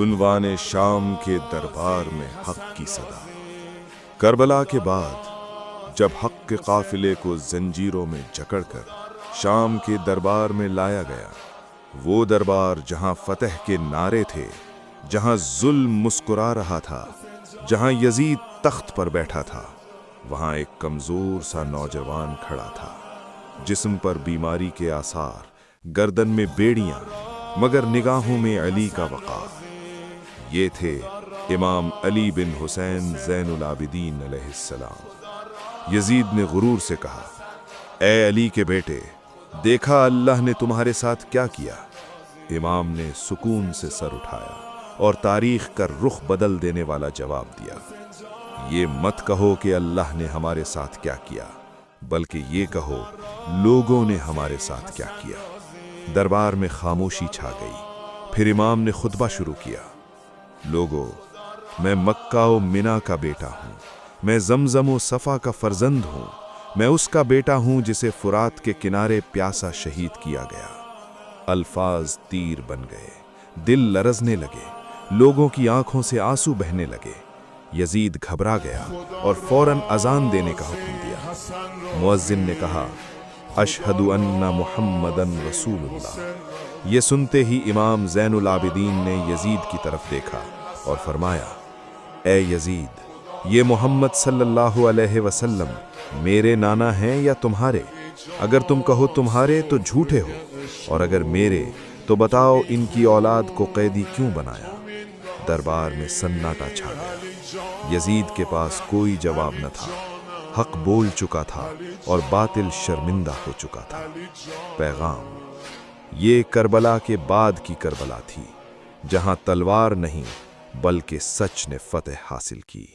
عنوان شام کے دربار میں حق کی صدا۔ کربلا کے بعد جب حق کے قافلے کو زنجیروں میں جکڑ کر شام کے دربار میں لایا گیا، وہ دربار جہاں فتح کے نعرے تھے، جہاں ظلم مسکرا رہا تھا، جہاں یزید تخت پر بیٹھا تھا، وہاں ایک کمزور سا نوجوان کھڑا تھا، جسم پر بیماری کے آثار، گردن میں بیڑیاں، مگر نگاہوں میں علی کا وقار۔ یہ تھے امام علی بن حسین زین العابدین علیہ السلام۔ یزید نے غرور سے کہا، اے علی کے بیٹے، دیکھا اللہ نے تمہارے ساتھ کیا کیا؟ امام نے سکون سے سر اٹھایا اور تاریخ کا رخ بدل دینے والا جواب دیا، یہ مت کہو کہ اللہ نے ہمارے ساتھ کیا کیا، بلکہ یہ کہو لوگوں نے ہمارے ساتھ کیا کیا۔ دربار میں خاموشی چھا گئی۔ پھر امام نے خطبہ شروع کیا، لوگو، میں مکہ و منا کا بیٹا ہوں، میں زمزم و صفا کا فرزند ہوں، میں اس کا بیٹا ہوں جسے فرات کے کنارے پیاسا شہید کیا گیا۔ الفاظ تیر بن گئے، دل لرزنے لگے، لوگوں کی آنکھوں سے آنسو بہنے لگے۔ یزید گھبرا گیا اور فوراً اذان دینے کا حکم دیا۔ مؤذن نے کہا، اشہد ان محمدن رسول اللہ۔ یہ سنتے ہی امام زین العابدین نے یزید کی طرف دیکھا اور فرمایا، اے یزید، یہ محمد صلی اللہ علیہ وسلم میرے نانا ہیں یا تمہارے؟ اگر تم کہو تمہارے تو جھوٹے ہو، اور اگر میرے تو بتاؤ ان کی اولاد کو قیدی کیوں بنایا؟ دربار میں سناٹا چھا گیا۔ یزید کے پاس کوئی جواب نہ تھا۔ حق بول چکا تھا اور باطل شرمندہ ہو چکا تھا۔ پیغام: یہ کربلا کے بعد کی کربلا تھی، جہاں تلوار نہیں بلکہ سچ نے فتح حاصل کی۔